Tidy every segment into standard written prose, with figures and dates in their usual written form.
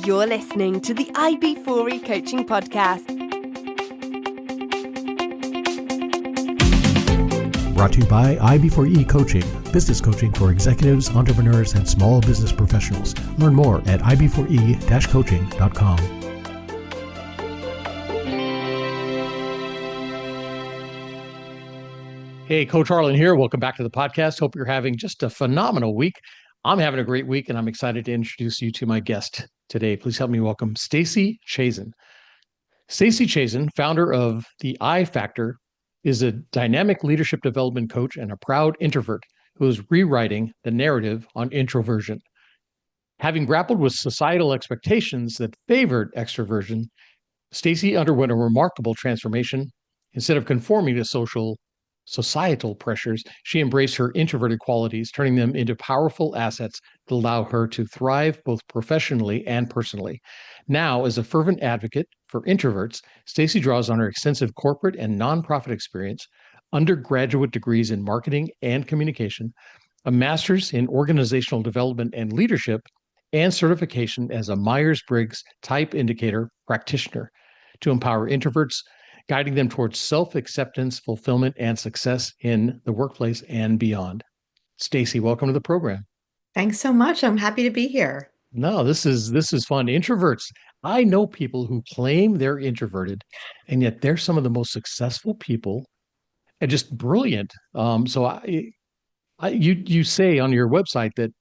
You're listening to the IB4E Coaching Podcast. Brought to you by IB4E Coaching, business coaching for executives, entrepreneurs, and small business professionals. Learn more at ib4e-coaching.com. Hey, Coach Harlan here. Welcome back to the podcast. Hope you're having just a phenomenal week. I'm having a great week, and I'm excited to introduce you to my guest today. Please help me welcome Stacey Chazin. Stacey Chazin, founder of the I Factor, is a dynamic leadership development coach and a proud introvert who is rewriting the narrative on introversion. Having grappled with societal expectations that favored extraversion, Stacey underwent a remarkable transformation. Instead of conforming to societal pressures, she embraced her introverted qualities, turning them into powerful assets that allow her to thrive both professionally and personally. Now, as a fervent advocate for introverts, Stacey draws on her extensive corporate and nonprofit experience, undergraduate degrees in marketing and communication, a master's in organizational development and leadership, and certification as a Myers-Briggs Type Indicator practitioner to empower introverts, guiding them towards self-acceptance, fulfillment, and success in the workplace and beyond. Stacey, welcome to the program. Thanks so much. I'm happy to be here. No, this is fun. Introverts. I know people who claim they're introverted, and yet they're some of the most successful people and just brilliant. You say on your website that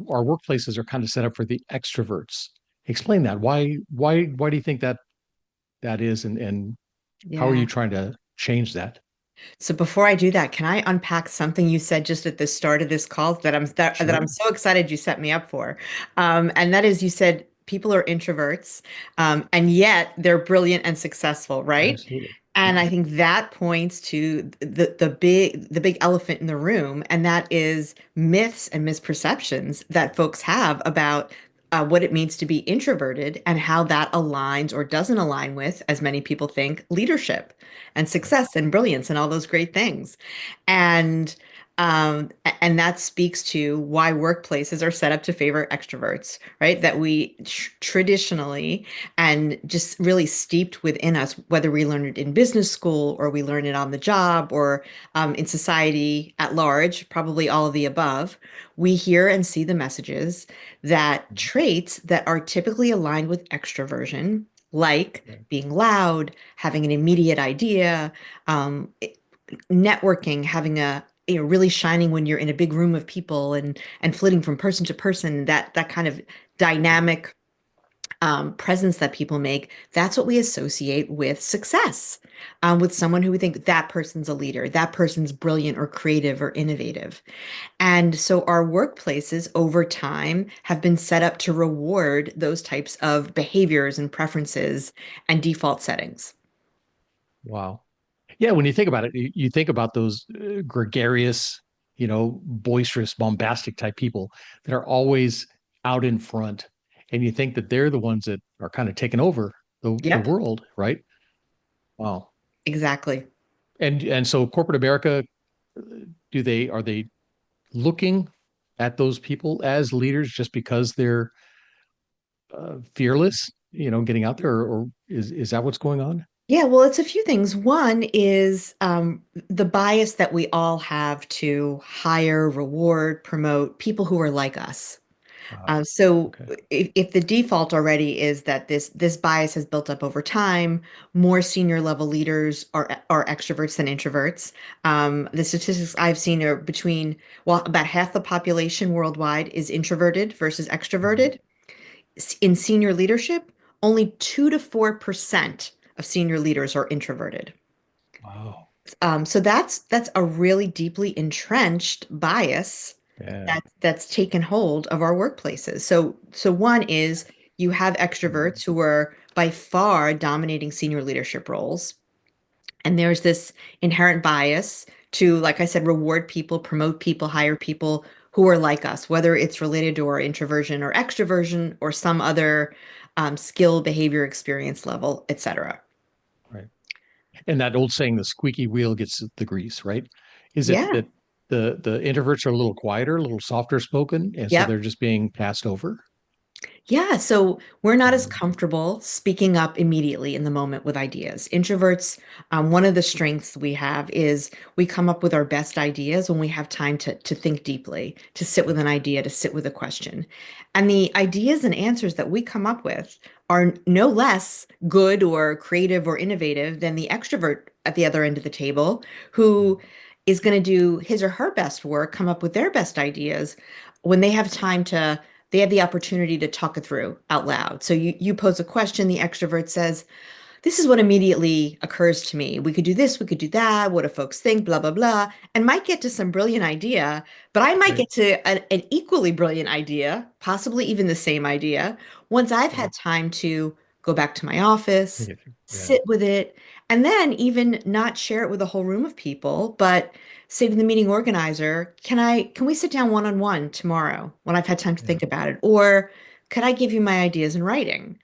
our workplaces are kind of set up for the extroverts. Explain that. Why do you think that is, and how are you trying to change that? So before I do that, can I unpack something you said just at the start of this call that I'm so excited you set me up for? And that is, you said people are introverts, and yet they're brilliant and successful, right? Absolutely. And I think that points to the big elephant in the room, and that is myths and misperceptions that folks have about what it means to be introverted and how that aligns or doesn't align with, as many people think, leadership and success and brilliance and all those great things. And and that speaks to why workplaces are set up to favor extroverts, right? That we traditionally and just really steeped within us, whether we learn it in business school or we learn it on the job or in society at large, probably all of the above, we hear and see the messages that traits that are typically aligned with extroversion, like being loud, having an immediate idea, networking, having really shining when you're in a big room of people and flitting from person to person, that kind of dynamic presence that people make, that's what we associate with success, with someone who we think that person's a leader, that person's brilliant or creative or innovative. And so our workplaces over time have been set up to reward those types of behaviors and preferences and default settings. Wow. Yeah, when you think about it, you think about those gregarious, boisterous, bombastic type people that are always out in front. And you think that they're the ones that are kind of taking over the world, right? Wow. Exactly. And so corporate America, are they looking at those people as leaders just because they're fearless, getting out there, or is that what's going on? Yeah, well, it's a few things. One is the bias that we all have to hire, reward, promote people who are like us. If the default already is that this bias has built up over time, more senior level leaders are extroverts than introverts. The statistics I've seen are about half the population worldwide is introverted versus extroverted. In senior leadership, only 2 to 4% of senior leaders are introverted. Wow. So that's a really deeply entrenched bias that's taken hold of our workplaces. So one is you have extroverts who are by far dominating senior leadership roles. And there's this inherent bias to, like I said, reward people, promote people, hire people who are like us, whether it's related to our introversion or extroversion or some other skill, behavior, experience level, et cetera. Right. And that old saying, the squeaky wheel gets the grease, right? Is it that the introverts are a little quieter, a little softer spoken, and so they're just being passed over? Yeah, so we're not as comfortable speaking up immediately in the moment with ideas. Introverts, one of the strengths we have is we come up with our best ideas when we have time to think deeply, to sit with an idea, to sit with a question. And the ideas and answers that we come up with are no less good or creative or innovative than the extrovert at the other end of the table who is going to do his or her best work, come up with their best ideas when they have time to they have the opportunity to talk it through out loud. So you pose a question, the extrovert says, this is what immediately occurs to me. We could do this, we could do that. What do folks think? Blah, blah, blah. And might get to some brilliant idea, but I might Right. get to an equally brilliant idea, possibly even the same idea, once I've Right. had time to go back to my I office, get you. Yeah. sit with it, and then even not share it with a whole room of people, but say to the meeting organizer, can we sit down one-on-one tomorrow when I've had time to Yeah. think about it? Or could I give you my ideas in writing?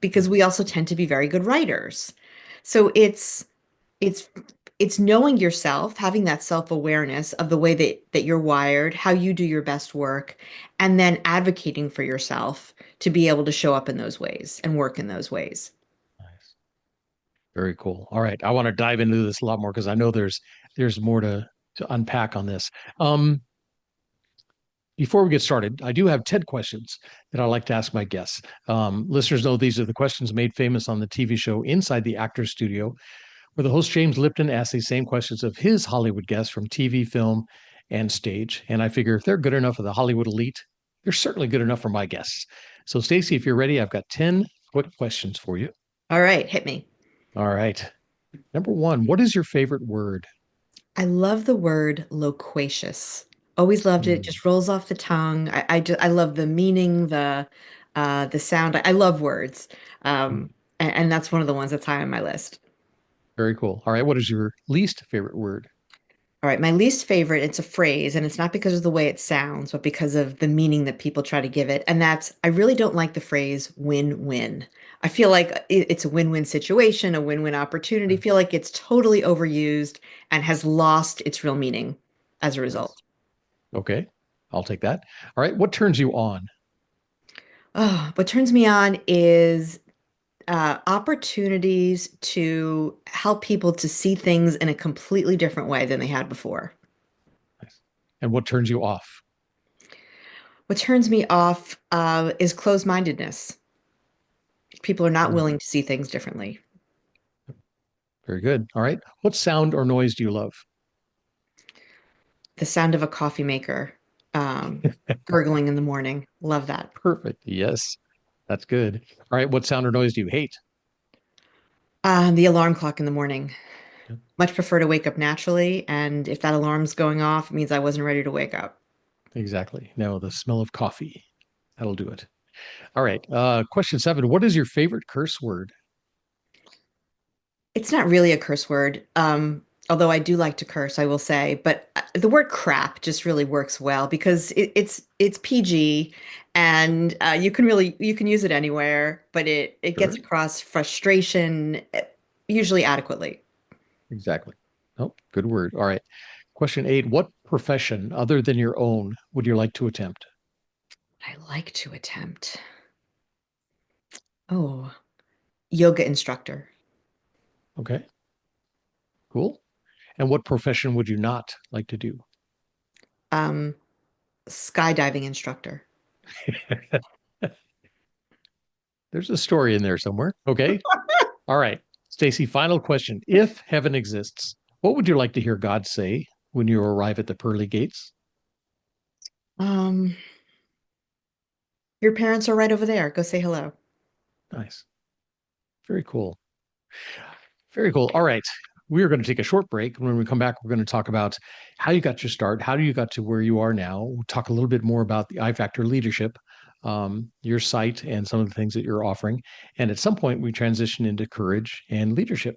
Because Right. we also tend to be very good writers. So it's it's knowing yourself, having that self-awareness of the way that you're wired, how you do your best work, and then advocating for yourself to be able to show up in those ways and work in those ways. Nice. Very cool. All right. I want to dive into this a lot more because I know there's more to unpack on this. Um, Before we get started, I do have 10 questions that I like to ask my guests. Listeners know these are the questions made famous on the TV show Inside the Actors Studio, where the host James Lipton asks these same questions of his Hollywood guests from TV, film, and stage. And I figure if they're good enough for the Hollywood elite, they're certainly good enough for my guests. So, Stacy, if you're ready, I've got 10 quick questions for you. All right, hit me. All right. Number one, what is your favorite word? I love the word loquacious. Always loved it. Mm, Just rolls off the tongue. I love the meaning, the sound. I love words. mm, And that's one of the ones that's high on my list. very cool. All right. What is your least favorite word? All right, my least favorite, it's a phrase, and it's not because of the way it sounds, but because of the meaning that people try to give it. And that's, I really don't like the phrase win-win. I feel like it's a win-win situation, a win-win opportunity. I Mm, feel like it's totally overused and has lost its real meaning as a nice. result. Okay. I'll take that. All right. What turns you on? Oh, what turns me on is opportunities to help people to see things in a completely different way than they had before. Nice. And what turns you off? What turns me off is closed-mindedness. People are not Mm, willing to see things differently. very good. All right. What sound or noise do you love? The sound of a coffee maker gurgling in the morning. Love that. Perfect. Yes. That's good. All right. What sound or noise do you hate? The alarm clock in the morning. Yep, Much prefer to wake up naturally, and if that alarm's going off, it means I wasn't ready to wake up. exactly. No, the smell of coffee. That'll do it. All right. Question seven. What is your favorite curse word? It's not really a curse word, although I do like to curse, I will say. But the word crap just really works well because it's PG, and you can use it anywhere, but it gets Sure. across frustration usually adequately. Exactly. Oh, good word. All right. Question eight. What profession other than your own would you like to attempt? I like to attempt. Oh, yoga instructor. Okay. Cool. And what profession would you not like to do? Um, skydiving instructor. There's a story in there somewhere. Okay. All right. Stacy, final question. If heaven exists, what would you like to hear God say when you arrive at the pearly gates? Um, your parents are right over there. Go say hello. Nice. Very cool. Very cool. All right. We are going to take a short break. When we come back, we're going to talk about how you got your start, how you got to where you are now. We'll talk a little bit more about the I Factor leadership, your site, and some of the things that you're offering. And at some point, we transition into courage and leadership.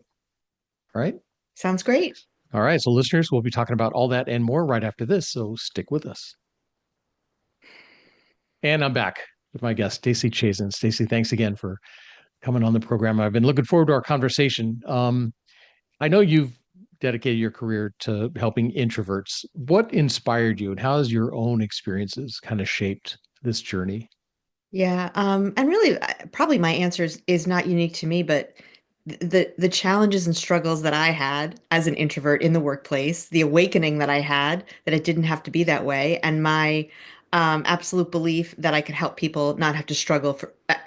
All right. Sounds great. All right. So, listeners, we'll be talking about all that and more right after this. So, stick with us. And I'm back with my guest, Stacey Chazin. Stacey, thanks again for coming on the program. I've been looking forward to our conversation. I know you've dedicated your career to helping introverts. What inspired you, and how has your own experiences kind of shaped this journey? Yeah, and really, probably my answer is not unique to me, but the challenges and struggles that I had as an introvert in the workplace, the awakening that I had that it didn't have to be that way, and my absolute belief that I could help people not have to struggle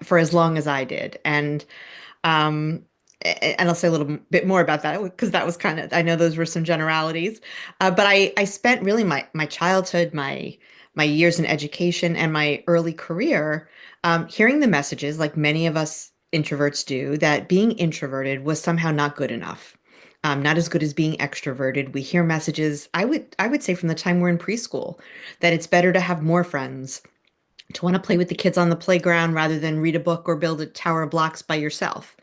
for as long as I did. Um, and I'll say a little bit more about that because that was kind of, I know those were some generalities. But I spent really my childhood, my years in education and my early career hearing the messages, like many of us introverts do, that being introverted was somehow not good enough. Not as good as being extroverted. We hear messages, I would say from the time we're in preschool, that it's better to have more friends, to want to play with the kids on the playground rather than read a book or build a tower of blocks by yourself.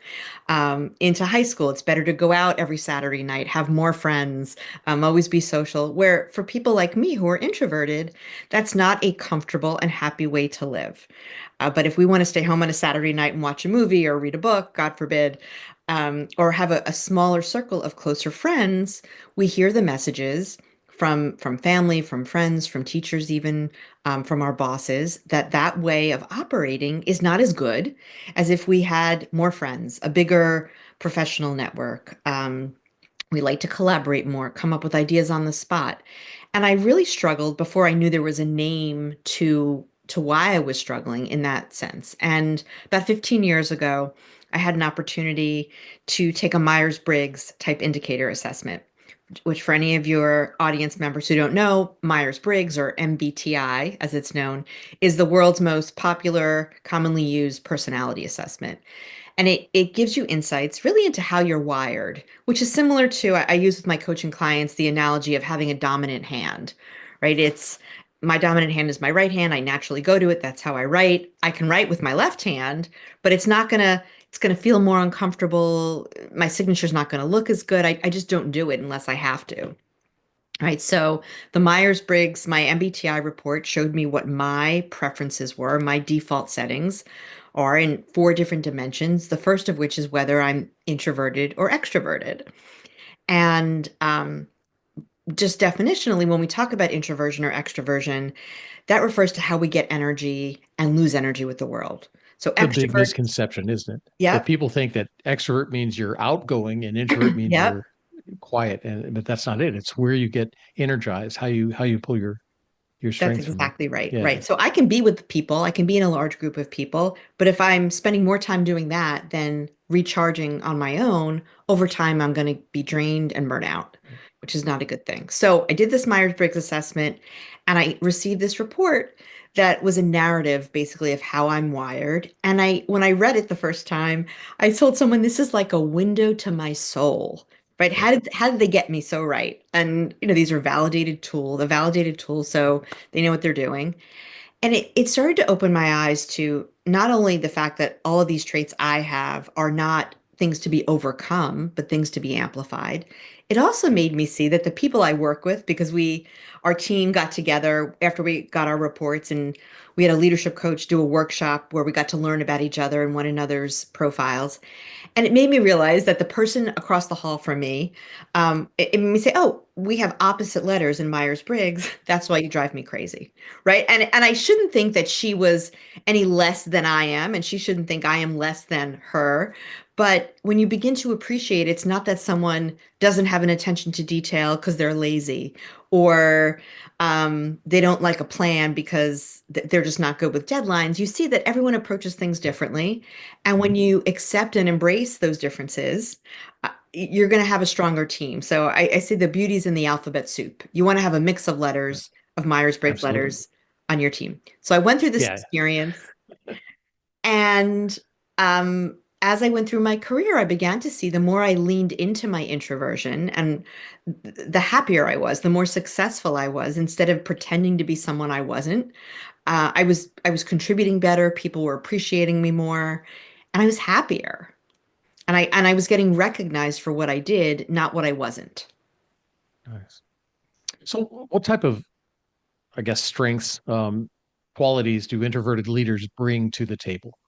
Into high school, it's better to go out every Saturday night, have more friends, always be social. Where for people like me who are introverted, that's not a comfortable and happy way to live. But if we want to stay home on a Saturday night and watch a movie or read a book, God forbid, or have a smaller circle of closer friends, we hear the messages from family, from friends, from teachers, even from our bosses, that that way of operating is not as good as if we had more friends, a bigger professional network. We like to collaborate more, come up with ideas on the spot. And I really struggled before I knew there was a name to why I was struggling in that sense. And about 15 years ago, I had an opportunity to take a Myers-Briggs Type Indicator assessment, which for any of your audience members who don't know, Myers-Briggs, or MBTI as it's known, is the world's most popular, commonly used personality assessment. And it gives you insights really into how you're wired, which is similar to, I use with my coaching clients the analogy of having a dominant hand, right? It's my dominant hand is my right hand. I naturally go to it. That's how I write. I can write with my left hand, but it's gonna feel more uncomfortable. My signature's not gonna look as good. I just don't do it unless I have to. Right. So the Myers-Briggs, my MBTI report showed me what my preferences were, my default settings are in four different dimensions. The first of which is whether I'm introverted or extroverted. And just definitionally, when we talk about introversion or extroversion, that refers to how we get energy and lose energy with the world. So The big extrovert, misconception, isn't it? That yep, people think that extrovert means you're outgoing and introvert means yep. you're quiet, and but that's not it. It's where you get energized, how you pull your That's strength from them. exactly right. Yeah. Right. So I can be with people, I can be in a large group of people, but if I'm spending more time doing that than recharging on my own, over time I'm going to be drained and burn out, which is not a good thing. So I did this Myers-Briggs assessment and I received this report that was a narrative basically of how I'm wired. And when I read it the first time, I told someone this is like a window to my soul. Right? Yeah. How did they get me so right? And these are the validated tool. So they know what they're doing. And it started to open my eyes to not only the fact that all of these traits I have are not things to be overcome, but things to be amplified. It also made me see that the people I work with, because our team got together after we got our reports and we had a leadership coach do a workshop where we got to learn about each other and one another's profiles. And it made me realize that the person across the hall from me, it made me say, "Oh, we have opposite letters in Myers-Briggs. That's why you drive me crazy." Right. And I shouldn't think that she was any less than I am, and she shouldn't think I am less than her. But when you begin to appreciate, it's not that someone doesn't have an attention to detail because they're lazy, or they don't like a plan because they're just not good with deadlines. You see that everyone approaches things differently. And when you accept and embrace those differences, you're going to have a stronger team. So I say the beauty's in the alphabet soup. You want to have a mix of Yeah. letters, of Myers-Briggs Absolutely. letters on your team. So I went through this Yeah. experience, and as I went through my career, I began to see the more I leaned into my introversion and the happier I was, the more successful I was, instead of pretending to be someone I wasn't. I was contributing better, people were appreciating me more, and I was happier. And I was getting recognized for what I did, not what I wasn't. Nice. So what type of, I guess, strengths, qualities do introverted leaders bring to the table?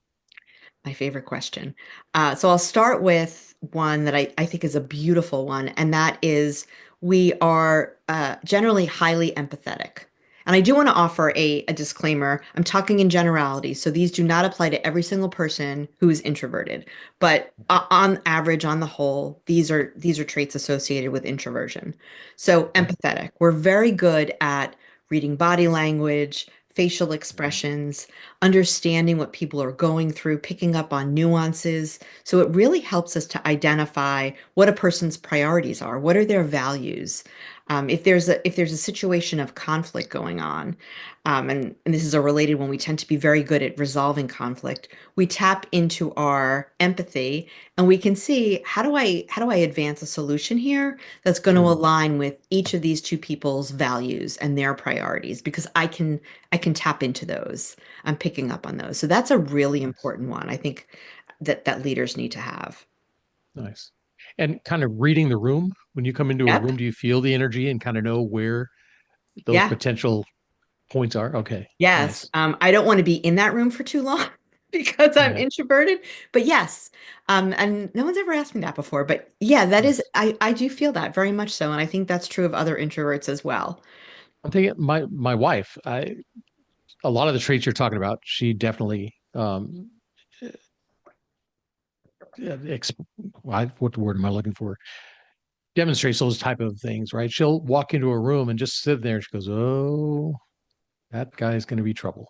My favorite question. So I'll start with one that I think is a beautiful one, and that is we are generally highly empathetic. And I do want to offer a disclaimer. I'm talking in generality, so these do not apply to every single person who is introverted. But on average, on the whole, these are traits associated with introversion. So Okay. empathetic. We're very good at reading body language, facial expressions, understanding what people are going through, picking up on nuances. So it really helps us to identify what a person's priorities are, what are their values. If there's a situation of conflict going on, and this is a related one, we tend to be very good at resolving conflict. We tap into our empathy, and we can see how do I advance a solution here that's going to Sure. align with each of these two people's values and their priorities, because I can tap into those. I'm picking up on those. So that's a really Nice. important one. I think that leaders need to have. Nice. And kind of reading the room. When you come into a Yep. room, do you feel the energy and kind of know where those Yeah. potential points are? Okay. Yes. Nice. I don't want to be in that room for too long because I'm Yeah. introverted. But yes. And no one's ever asked me that before. But yeah, that is Nice. I do feel that very much so. And I think that's true of other introverts as well. I'm thinking my wife, a lot of the traits you're talking about, she definitely ex, what word am I looking for? Demonstrates those type of things, right? She'll walk into a room and just sit there and she goes, "Oh, that guy's going to be trouble."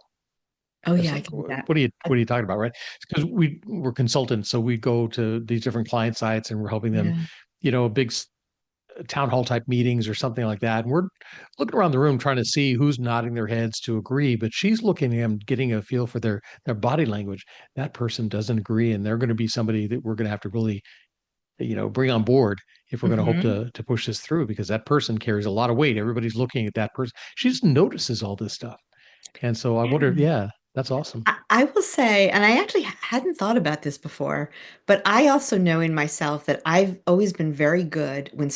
Oh It's yeah, I like, can do that. what are you talking about, right? Because we're consultants, so we go to these different client sites and we're helping them, Yeah. big town hall type meetings or something like that. And we're looking around the room trying to see who's nodding their heads to agree, but she's looking at them, getting a feel for their body language. That person doesn't agree, and they're going to be somebody that we're going to have to really, bring on board if we're going to hope Hmm. to push this through because that person carries a lot of weight. Everybody's looking at that person. She just notices all this stuff. And so I wonder, Yeah. yeah, that's awesome. I will say, and I actually hadn't thought about this before, but I also know in myself that I've always been very good when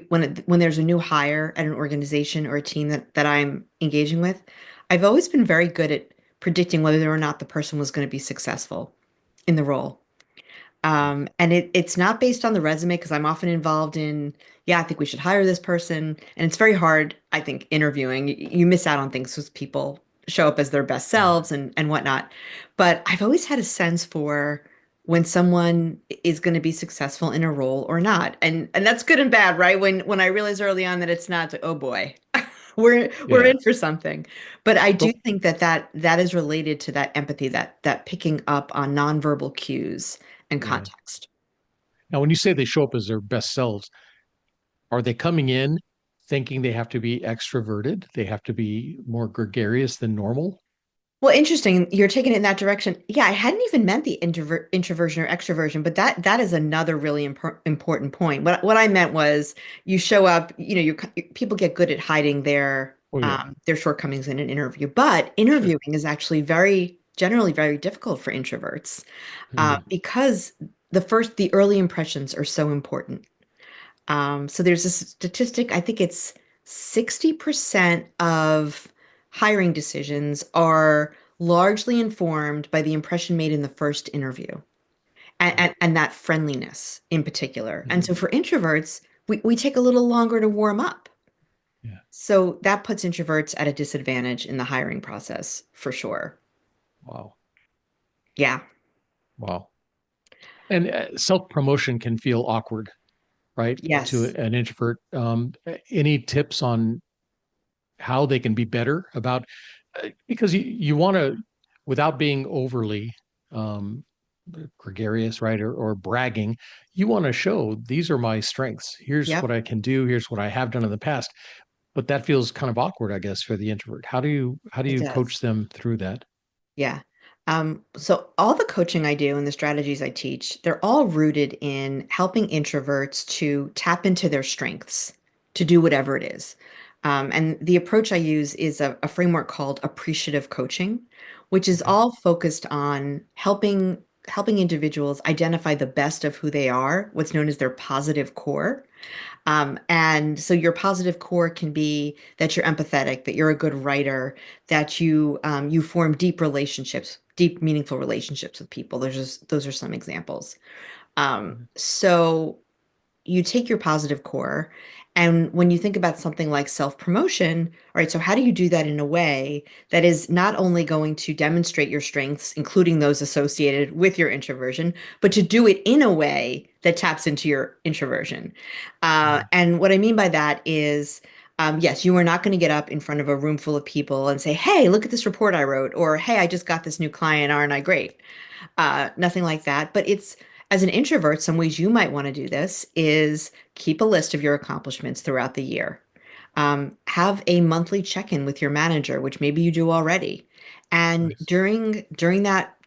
when there's a new hire at an organization or a team that I'm engaging with. I've always been very good at predicting whether or not the person was going to be successful in the role. And it's not based on the resume because I'm often involved in, yeah, I think we should hire this person. And it's very hard, I think, interviewing. You miss out on things because people show up as their best Yeah. selves and whatnot. But I've always had a sense for when someone is going to be successful in a role or not. And that's good and bad, right? When I realize early on that it's not, it's like, oh boy, we're Yeah. in for something. But I do Well, think that is related to that empathy, that picking up on nonverbal cues and yeah. context. Now, when you say they show up as their best selves, are they coming in thinking they have to be extroverted? They have to be more gregarious than normal? Well, interesting. You're taking it in that direction. Yeah, I hadn't even meant the introversion or extroversion, but that is another really important point. What I meant was you show up, people get good at hiding Oh, yeah. their shortcomings in an interview, but Sure. interviewing is actually generally very difficult for introverts Hmm. because the early impressions are so important. So there's a statistic, I think it's 60% of hiring decisions are largely informed by the impression made in the first interview Wow. and that friendliness in particular. And Hmm. so for introverts, we take a little longer to warm up. Yeah. So that puts introverts at a disadvantage in the hiring process for sure. Wow. Yeah. Wow. And self promotion can feel awkward, right? To Yes. an introvert. Any tips on how they can be better about, because you want to, without being overly um, gregarious, right? Or bragging, you want to show these are my strengths. Here's what Yep. I can do. Here's what I have done in the past. But that feels kind of awkward, I guess, for the introvert. How do It you does. coach them through that? Yeah. So all the coaching I do and the strategies I teach, they're all rooted in helping introverts to tap into their strengths to do whatever it is. And the approach I use is a framework called appreciative coaching, which is Okay. all focused on helping individuals identify the best of who they are, what's known as their positive core. And so your positive core can be that you're empathetic, that you're a good writer, that you form deep relationships, deep, meaningful relationships with people. Those are some examples. Mhm. So you take your positive core And when you think about something like self-promotion, all right, so how do you do that in a way that is not only going to demonstrate your strengths, including those associated with your introversion, but to do it in a way that taps into your introversion? Mm. And what I mean by that is, yes, you are not going to get up in front of a room full of people and say, "Hey, look at this report I wrote," or "Hey, I just got this new client, aren't I great?" Nothing like that. But it's as an introvert, some ways you might want to do this is keep a list of your accomplishments throughout the year. Have a monthly check-in with your manager, which maybe you do already. And Nice. during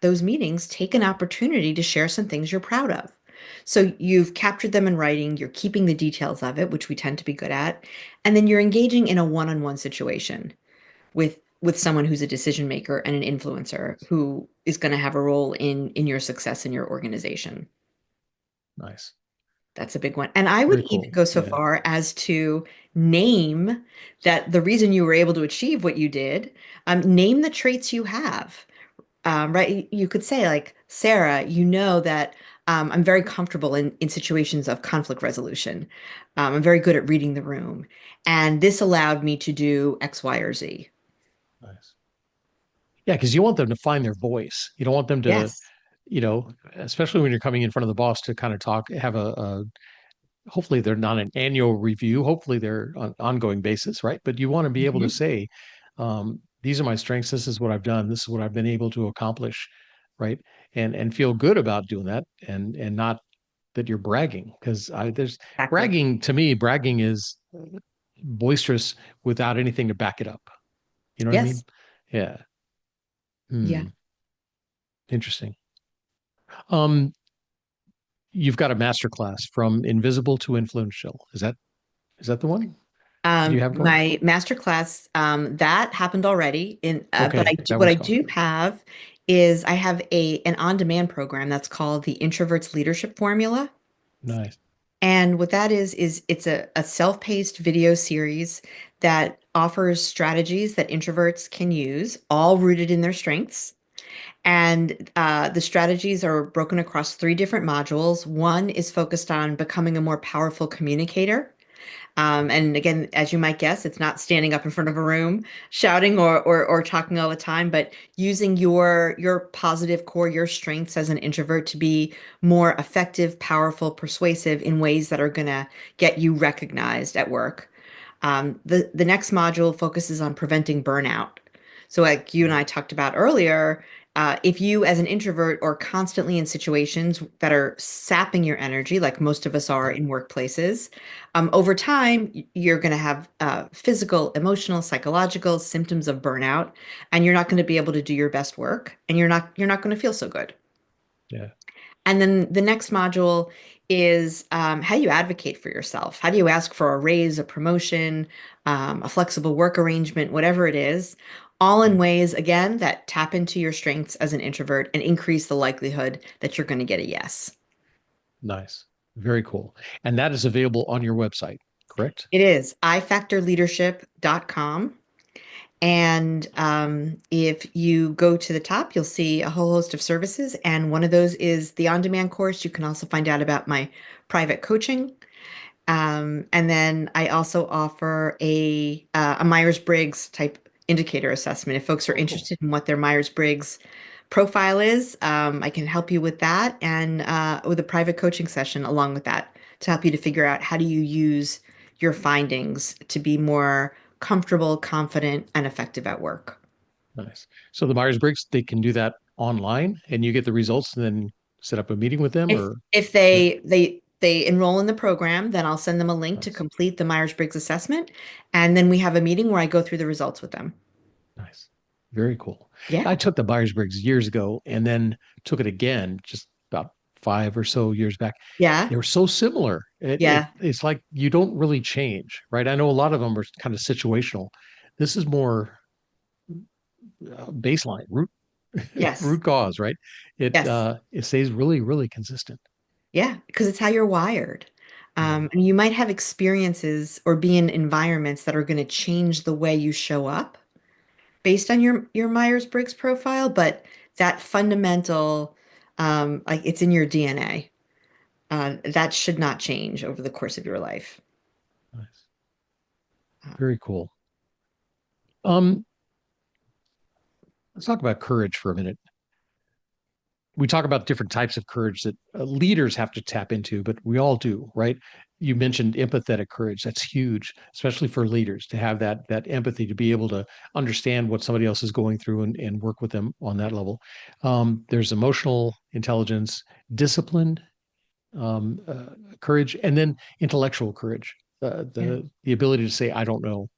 those meetings, take an opportunity to share some things you're proud of. So you've captured them in writing, you're keeping the details of it, which we tend to be good at, and then you're engaging in a one-on-one situation with someone who's a decision maker and an influencer who is going to have a role in your success in your organization. Nice. That's a big one. And I would Very even cool. go so Yeah. far as to name that the reason you were able to achieve what you did, name the traits you have. Right? You could say, like, Sarah, you know that I'm very comfortable in situations of conflict resolution. I'm very good at reading the room. And this allowed me to do X, Y, or Z. Nice. Yeah, because you want them to find their voice. You don't want them to, Yes. especially when you're coming in front of the boss to kind of talk, have hopefully they're not an annual review. Hopefully they're on ongoing basis, right? But you want to be able to Mhm. say, these are my strengths. This is what I've done. This is what I've been able to accomplish, right? And feel good about doing that, and not that you're bragging, because I there's Exactly. bragging to me. Bragging is boisterous without anything to back it up. You know what I mean? Yes. Yeah. Yeah. Hmm. Interesting. Um, you've got a master class from invisible to influential. Is that the one? Do you have one? My master class, that happened already but Okay, that what I one's gone. do have is I have an on-demand program that's called the Introverts Leadership Formula. Nice. And what that is it's a self-paced video series that offers strategies that introverts can use, all rooted in their strengths. And the strategies are broken across three different modules. One is focused on becoming a more powerful communicator. And again, as you might guess, it's not standing up in front of a room shouting or talking all the time, but using your positive core, your strengths as an introvert to be more effective, powerful, persuasive in ways that are gonna get you recognized at work. The next module focuses on preventing burnout. So, like you and I talked about earlier, if you, as an introvert, are constantly in situations that are sapping your energy, like most of us are Yep. in workplaces, over time, you're going to have physical, emotional, psychological symptoms of burnout, and you're not going to be able to do your best work, and you're not going to feel so good. Yeah. And then the next module is how you advocate for yourself. How do you ask for a raise, a promotion, a flexible work arrangement, whatever it is, all in Yeah. ways, again, that tap into your strengths as an introvert and increase the likelihood that you're going to get a yes. Nice. Very cool. And that is available on your website, correct? It is ifactorleadership.com. And if you go to the top, you'll see a whole host of services. And one of those is the on-demand course. You can also find out about my private coaching. And then I also offer a Myers-Briggs type indicator assessment. If folks are Oh, cool. interested in what their Myers-Briggs profile is, I can help you with that and with a private coaching session along with that to help you to figure out how do you use your findings to be more comfortable, confident, and effective at work. Nice. So the Myers-Briggs, they can do that online and you get the results and then set up a meeting with them, If or if yeah. they enroll in the program, then I'll send them a link to Nice. complete the Myers-Briggs assessment, and then we have a meeting where I go through the results with them. Nice. Very cool. I Yeah. took the Myers-Briggs years ago and then took it again just about 5 or so years back. Yeah. They were so similar. Yeah. It's like you don't really change, right? I know a lot of them are kind of situational. This is more baseline, Yes. root cause, right? Yes. It stays really, really consistent. Yeah, because it's how you're wired. Yeah. And you might have experiences or be in environments that are going to change the way you show up based on your Myers-Briggs profile, but that fundamental, like it's in your DNA. That should not change over the course of your life. Nice. Very cool. Um, let's talk about courage for a minute. We talk about different types of courage that leaders have to tap into, but we all do, right? You mentioned empathetic courage. That's huge, especially for leaders to have that empathy to be able to understand what somebody else is going through and work with them on that level. There's emotional intelligence, disciplined courage, and then intellectual courage. Yeah. The ability to say I don't know.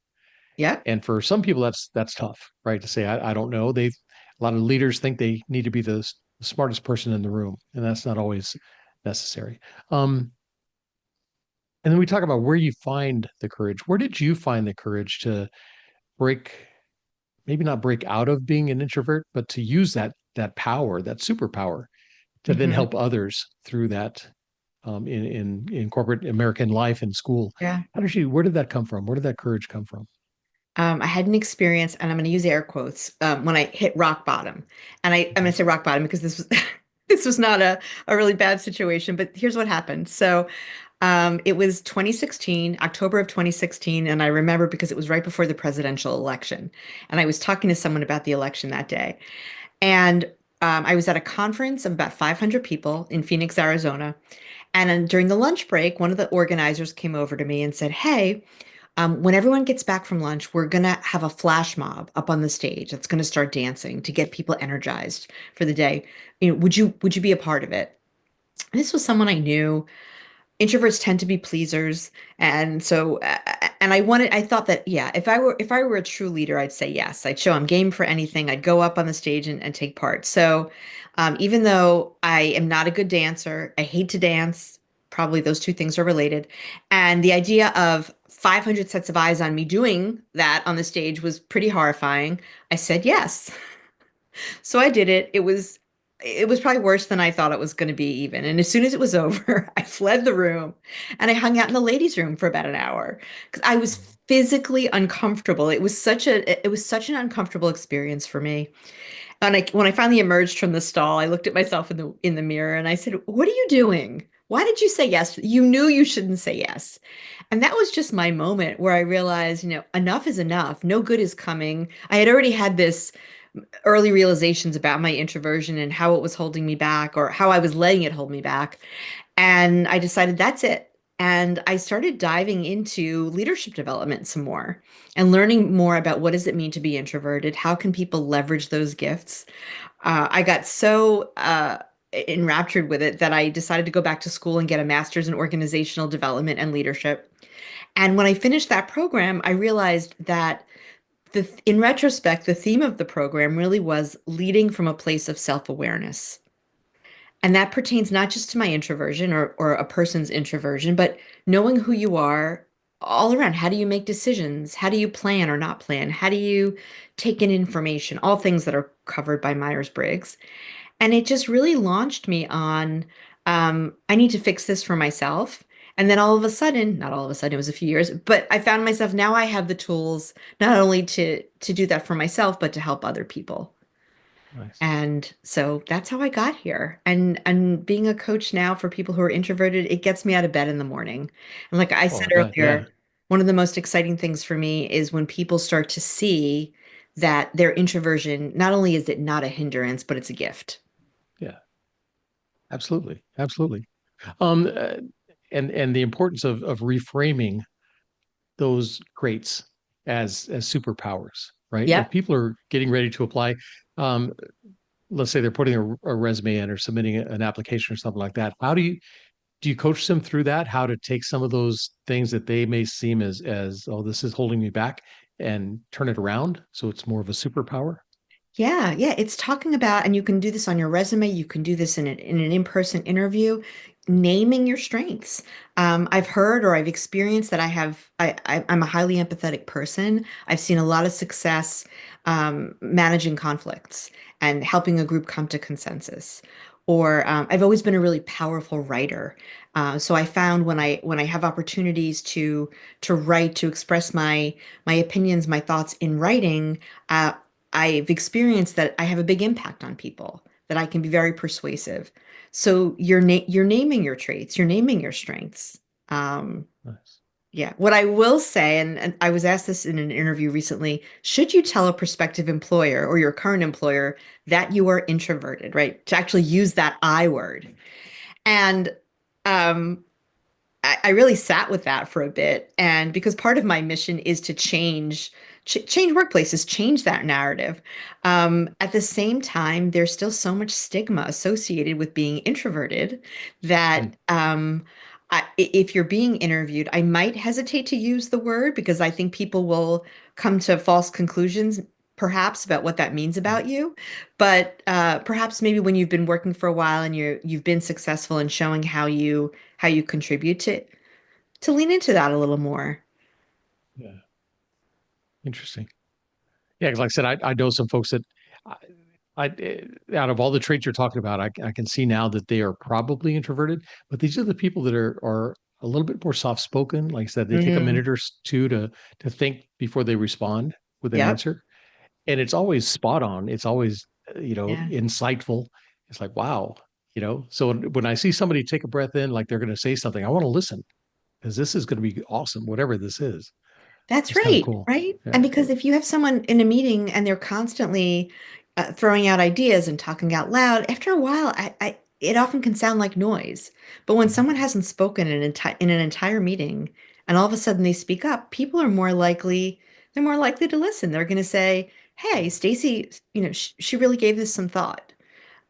Yep. And for some people, that's tough, right? To say I don't know. A lot of leaders think they need to be the smartest person in the room, and that's not always necessary. Um, and then we talk about where you find the courage. Where did you find the courage to break, maybe not break out of being an introvert, but to use that power, that superpower, to then Hmm. help others through that in corporate American life and school? Yeah. Where did that come from? Where did that courage come from? I had an experience, and I'm going to use air quotes, when I hit rock bottom. And I'm going to say rock bottom because this was this was not a really bad situation, but here's what happened. So it was 2016, October of 2016, and I remember because it was right before the presidential election. And I was talking to someone about the election that day. And I was at a conference of about 500 people in Phoenix, Arizona. And then during the lunch break, one of the organizers came over to me and said, "Hey, when everyone gets back from lunch, we're gonna have a flash mob up on the stage that's gonna start dancing to get people energized for the day. Would you be a part of it?" And this was someone I knew. Introverts tend to be pleasers, and so and I thought that, yeah, if I were a true leader, I'd say yes. I'd show I'm game for anything. I'd go up on the stage and take part. So even though I am not a good dancer, I hate to dance. Probably those two things are related. And the idea of 500 sets of eyes on me doing that on the stage was pretty horrifying. I said yes. So I did it. It was probably worse than I thought it was going to be even. And as soon as it was over, I fled the room and I hung out in the ladies' room for about an hour because I was physically uncomfortable. It was such an uncomfortable experience for me. And when I finally emerged from the stall, I looked at myself in the mirror and I said, "What are you doing? Why did you say yes? You knew you shouldn't say yes." And that was just my moment where I realized, enough is enough. No good is coming. I had already had this early realizations about my introversion and how it was holding me back or how I was letting it hold me back. And I decided that's it. And I started diving into leadership development some more and learning more about what does it mean to be introverted? How can people leverage those gifts? I got so enraptured with it that I decided to go back to school and get a master's in organizational development and leadership. And when I finished that program, I realized that in retrospect, the theme of the program really was leading from a place of self-awareness. And that pertains not just to my introversion or a person's introversion, but knowing who you are all around. How do you make decisions? How do you plan or not plan? How do you take in information? All things that are covered by Myers-Briggs. And it just really launched me on, I need to fix this for myself. And then all of a sudden, not all of a sudden, it was a few years, but I found myself now I have the tools not only to do that for myself, but to help other people. Nice. And so that's how I got here. And being a coach now for people who are introverted, it gets me out of bed in the morning. And like I Oh, said I bet. Yeah. earlier, one of the most exciting things for me is when people start to see that their introversion, not only is it not a hindrance, but it's a gift. Yeah. Absolutely. Absolutely. Um, uh, and the importance of reframing those traits as superpowers, right? If Yep. people are getting ready to apply, um, let's say they're putting a resume in or submitting an application or something like that, do you coach them through that? How to take some of those things that they may seem as oh, this is holding me back, and turn it around so it's more of a superpower? Yeah, yeah, it's talking about, and you can do this on your resume, you can do this in an in-person interview, naming your strengths. I've heard or I've experienced that I'm a highly empathetic person. I've seen a lot of success managing conflicts and helping a group come to consensus. Or I've always been a really powerful writer. So I found when I have opportunities to write, to express my opinions, my thoughts in writing. I've experienced that I have a big impact on people, that I can be very persuasive. So you're naming your traits, you're naming your strengths. Um, Nice. Yeah. What I will say, and I was asked this in an interview recently, should you tell a prospective employer or your current employer that you are introverted, right? To actually use that I word. And um, I really sat with that for a bit. And because part of my mission is to change workplaces, change that narrative. At the same time, there's still so much stigma associated with being introverted that Mm. if you're being interviewed, I might hesitate to use the word because I think people will come to false conclusions, perhaps about what that means about you. But perhaps maybe when you've been working for a while and you've been successful in showing how you contribute to lean into that a little more. Yeah. Interesting. Yeah, because like I said, I know some folks that I, out of all the traits you're talking about, I can see now that they are probably introverted, but these are the people that are a little bit more soft spoken. Like I said, they take a Hmm. minute or two to think before they respond with an Yep. answer, and it's always spot on. It's always Yeah. insightful. It's like wow, So when I see somebody take a breath in, like they're going to say something, I want to listen because this is going to be awesome, whatever this is. That's It's kind of right, cool. right? And Yeah. because if you have someone in a meeting and they're constantly throwing out ideas and talking out loud, after a while, it often can sound like noise. But when Mhm. someone hasn't spoken in an entire meeting and all of a sudden they speak up, people are they're more likely to listen. They're going to say, "Hey, Stacy, she really gave this some thought."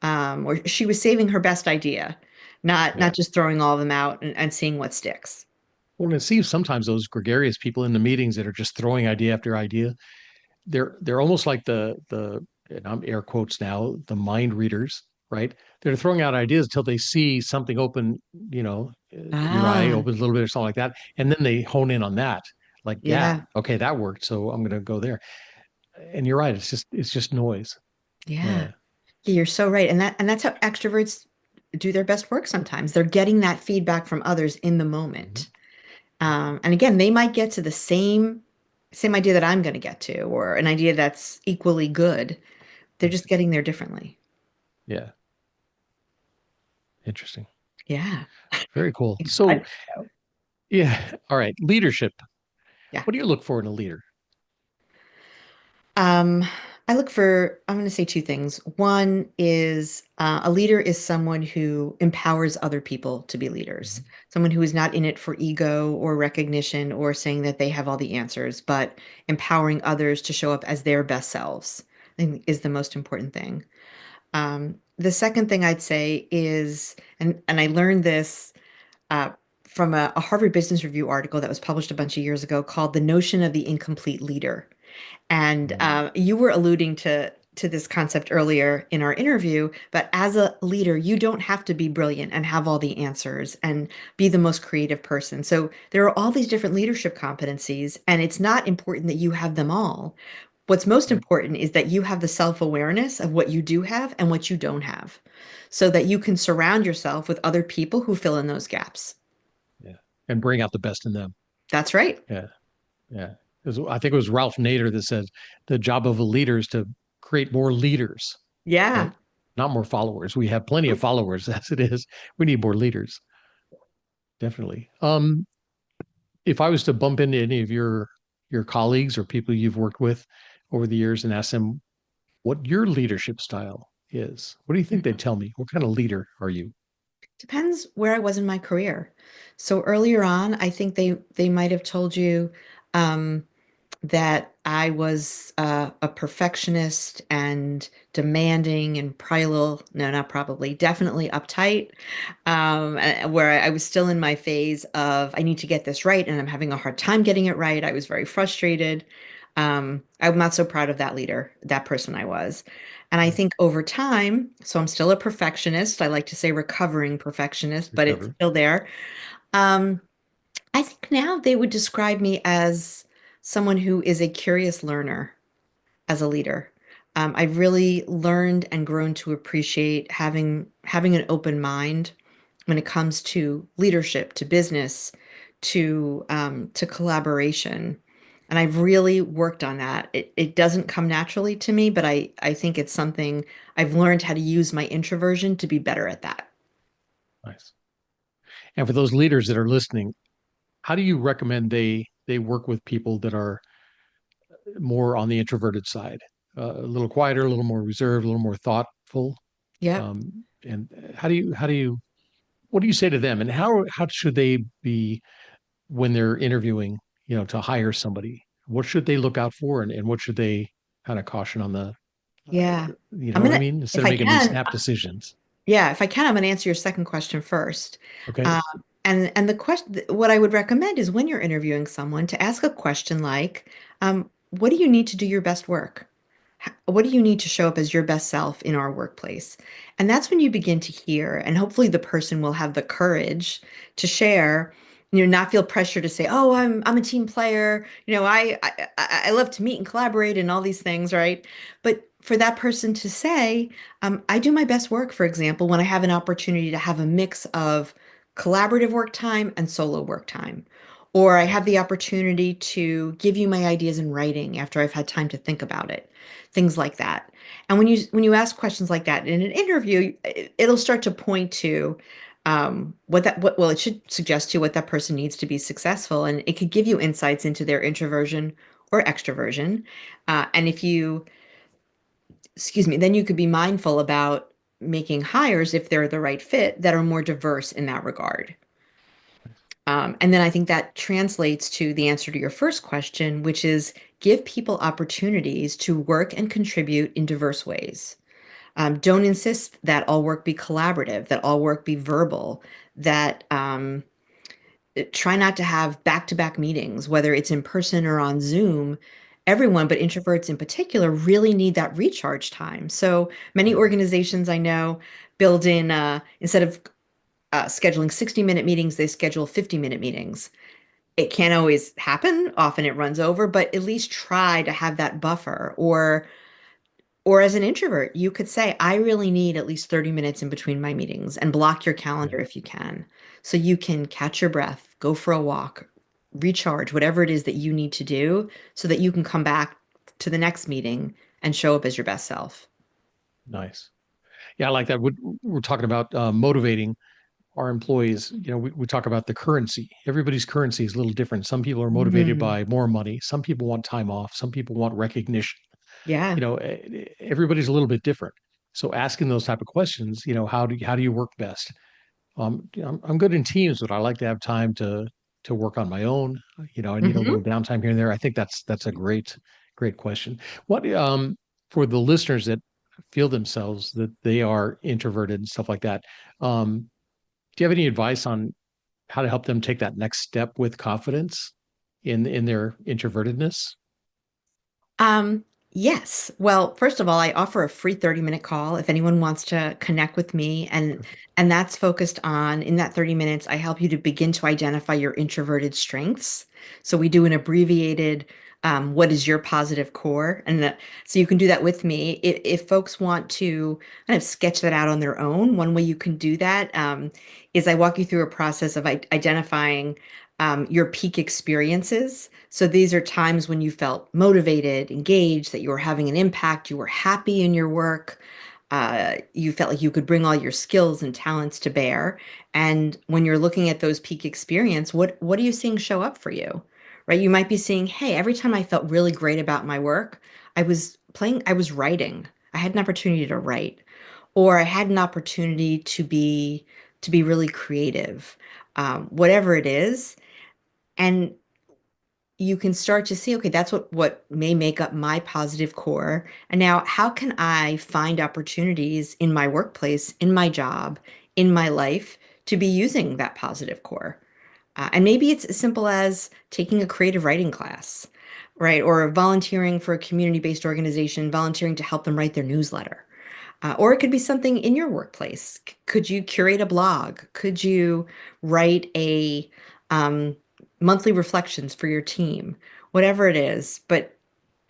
Or she was saving her best idea, not Yeah. just throwing all of them out and seeing what sticks. Well, and it seems sometimes those gregarious people in the meetings that are just throwing idea after idea, they're almost like the and I'm air quotes now, the mind readers, right? They're throwing out ideas until they see something open, your eye Ah, opens a little bit or something like that, and then they hone in on that. Like, yeah, yeah, okay, that worked, so I'm going to go there. And you're right, it's just noise. yeah. Yeah. Yeah, you're so right. And that's how extroverts do their best work sometimes. They're getting that feedback from others in the Mhm. moment. And again, they might get to the same idea that I'm going to get to, or an idea that's equally good. They're just getting there differently. Yeah. Interesting. Yeah. Very cool. I- So, yeah. All right. Leadership. yeah. What do you look for in a leader? Um, I'm going to say two things. One is a leader is someone who empowers other people to be leaders, Mhm. someone who is not in it for ego or recognition or saying that they have all the answers, but empowering others to show up as their best selves, I think is the most important thing. The second thing I'd say is, and I learned this uh, from a Harvard Business Review article that was published a bunch of years ago called "The Notion of the Incomplete Leader." And Mhm. you were alluding to this concept earlier in our interview, but as a leader, you don't have to be brilliant and have all the answers and be the most creative person. So there are all these different leadership competencies, and it's not important that you have them all. What's most important is that you have the self-awareness of what you do have and what you don't have, so that you can surround yourself with other people who fill in those gaps. Yeah. And bring out the best in them. That's right. Yeah. Yeah. I think it was Ralph Nader that said the job of a leader is to create more leaders, Yeah. right? Not more followers. We have plenty of followers as it is. We need more leaders, definitely. If I was to bump into any of your colleagues or people you've worked with over the years and ask them what your leadership style is, what do you think they'd tell me? What kind of leader are you? Depends where I was in my career. So earlier on, I think they might have told you um, that I was a perfectionist and demanding and probably a little, no, not probably, definitely uptight, where I was still in my phase of I need to get this right and I'm having a hard time getting it right. I was very frustrated. I'm not so proud of that leader, that person I was. And I think over time, so I'm still a perfectionist. I like to say recovering perfectionist, but it's Recover. still there. Um, I think now they would describe me as someone who is a curious learner as a leader. I've really learned and grown to appreciate having an open mind when it comes to leadership, to business, to collaboration. And I've really worked on that. It doesn't come naturally to me, but I think it's something I've learned how to use my introversion to be better at that. Nice. And for those leaders that are listening, how do you recommend they work with people that are more on the introverted side, a little quieter, a little more reserved, a little more thoughtful? Yep. And what do you say to them, and how should they be when they're interviewing, to hire somebody? What should they look out for, and what should they kind of caution on the, Yeah. you know I'm what I gonna, mean? Instead if of I making these can, snap decisions. yeah, if I can, I'm gonna answer your second question first. Okay. Um, and the question, what I would recommend is when you're interviewing someone to ask a question like, what do you need to do your best work? What do you need to show up as your best self in our workplace? And that's when you begin to hear, and hopefully the person will have the courage to share, not feel pressure to say, "Oh, I'm a team player. I love to meet and collaborate and all these things," right? But for that person to say, I do my best work, for example, when I have an opportunity to have a mix of collaborative work time and solo work time. Or I have the opportunity to give you my ideas in writing after I've had time to think about it, things like that. And when you ask questions like that in an interview, it'll start to point to well, it should suggest to you what that person needs to be successful, and it could give you insights into their introversion or extroversion. And if you, excuse me, then you could be mindful about making hires if they're the right fit that are more diverse in that regard. And then I think that translates to the answer to your first question, which is give people opportunities to work and contribute in diverse ways. Don't insist that all work be collaborative, that all work be verbal, that try not to have back-to-back meetings, whether it's in person or on Zoom. Everyone, but introverts in particular, really need that recharge time. So many organizations I know build in, instead of scheduling 60-minute meetings, they schedule 50-minute meetings. It can't always happen. Often it runs over, but at least try to have that buffer. Or as an introvert, you could say, I really need at least 30 minutes in between my meetings and block your Okay. calendar if you can. So you can catch your breath, go for a walk, recharge, whatever it is that you need to do so that you can come back to the next meeting and show up as your best self. Nice. Yeah, I like that. We're talking about motivating our employees. We talk about the currency. Everybody's currency is a little different. Some people are motivated Mhm. by more money. Some people want time off. Some people want recognition. Yeah. Everybody's a little bit different. So asking those type of questions, how do you work best? I'm good in teams, but I like to have time to work on my own. I need a hmm little downtime here and there. I think that's a great question. What for the listeners that feel themselves that they are introverted and stuff like that, do you have any advice on how to help them take that next step with confidence in their introvertedness? Um, yes. Well, first of all, I offer a free 30-minute call if anyone wants to connect with me, and that's focused on, in that 30 minutes, I help you to begin to identify your introverted strengths. So we do an abbreviated what is your positive core? So you can do that with me. If folks want to kind of sketch that out on their own, one way you can do that is I walk you through a process of identifying your peak experiences. So these are times when you felt motivated, engaged, that you were having an impact, you were happy in your work, you felt like you could bring all your skills and talents to bear. And when you're looking at those peak experience, what are you seeing show up for you? Right? You might be seeing, hey, every time I felt really great about my work, I was writing. I had an opportunity to write, or I had an opportunity to be really creative. Whatever it is, and you can start to see, okay, that's what may make up my positive core. And now how can I find opportunities in my workplace, in my job, in my life to be using that positive core? And maybe it's as simple as taking a creative writing class, right? Or volunteering for a community-based organization, volunteering to help them write their newsletter. Or it could be something in your workplace. Could you curate a blog? Could you write a um, monthly reflections for your team? Whatever it is.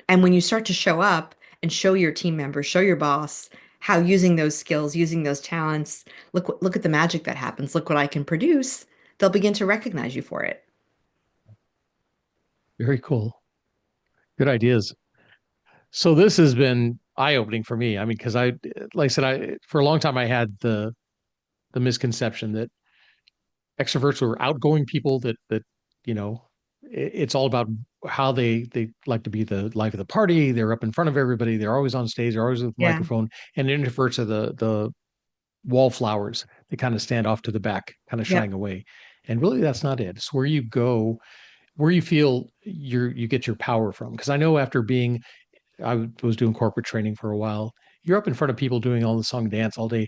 And when you start to show up and show your team members, show your boss how using those skills, using those talents, look at the magic that happens. Look what I can produce. They'll begin to recognize you for it. Very cool. Good ideas. So this has been eye-opening for me. I mean, because like I said, for a long time I had the misconception that extroverts were outgoing people that it's all about how they like to be the life of the party. They're up in front of everybody. They're always on stage. They're always with the Yeah. microphone. And introverts are the wallflowers. They kind of stand off to the back, kind of Yep. shying away. And really, that's not it. It's where you go, where you feel you get your power from. Because I know after I was doing corporate training for a while. You're up in front of people doing all the song dance all day.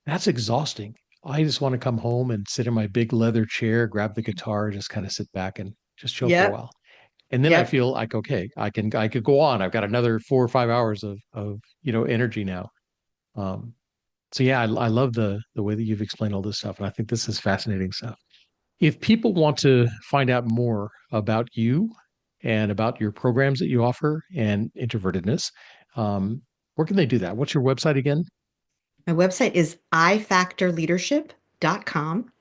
That's exhausting. I just want to come home and sit in my big leather chair, grab the guitar, just kind of sit back and just chill for a Yep. while. And then I Yep. feel like, okay, I could go on. I've got another 4 or 5 hours of energy now. Um, so yeah, I love the way that you've explained all this stuff, and I think this is fascinating stuff. If people want to find out more about you and about your programs that you offer and introvertedness, where can they do that? What's your website again? My website is ifactorleadership.com.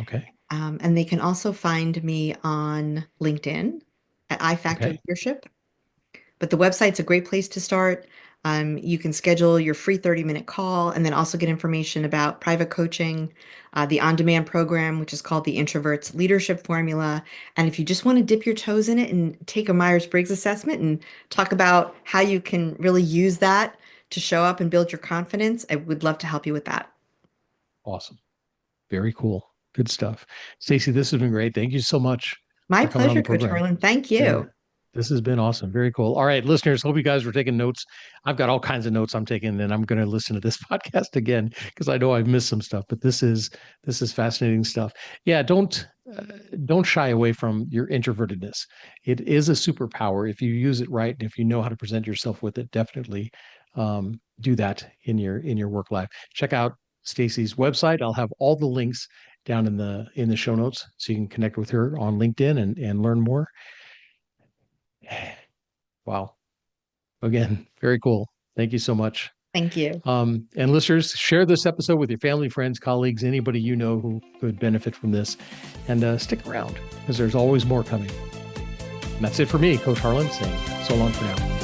Okay. And they can also find me on LinkedIn at Okay. iFactorLeadership. But the website's a great place to start. You can schedule your free 30-minute call and then also get information about private coaching, the on-demand program, which is called the Introverts Leadership Formula. And if you just want to dip your toes in it and take a Myers-Briggs assessment and talk about how you can really use that to show up and build your confidence, I would love to help you with that. Awesome. Very cool. Good stuff. Stacey, this has been great. Thank you so much My for coming on pleasure, the Coach program. Harlan. Thank Yeah. you. This has been awesome. Very cool. All right, listeners, hope you guys were taking notes. I've got all kinds of notes I'm taking, and I'm going to listen to this podcast again because I know I've missed some stuff. But this is fascinating stuff. Yeah, don't shy away from your introvertedness. It is a superpower if you use it right, and if you know how to present yourself with it. Definitely do that in your work life. Check out Stacey's website. I'll have all the links down in the show notes, so you can connect with her on LinkedIn and learn more. Wow. Again, very cool. Thank you so much. Thank you. And listeners, share this episode with your family, friends, colleagues, anybody you know who could benefit from this. And stick around because there's always more coming. And that's it for me, Coach Harlan, saying so long for now.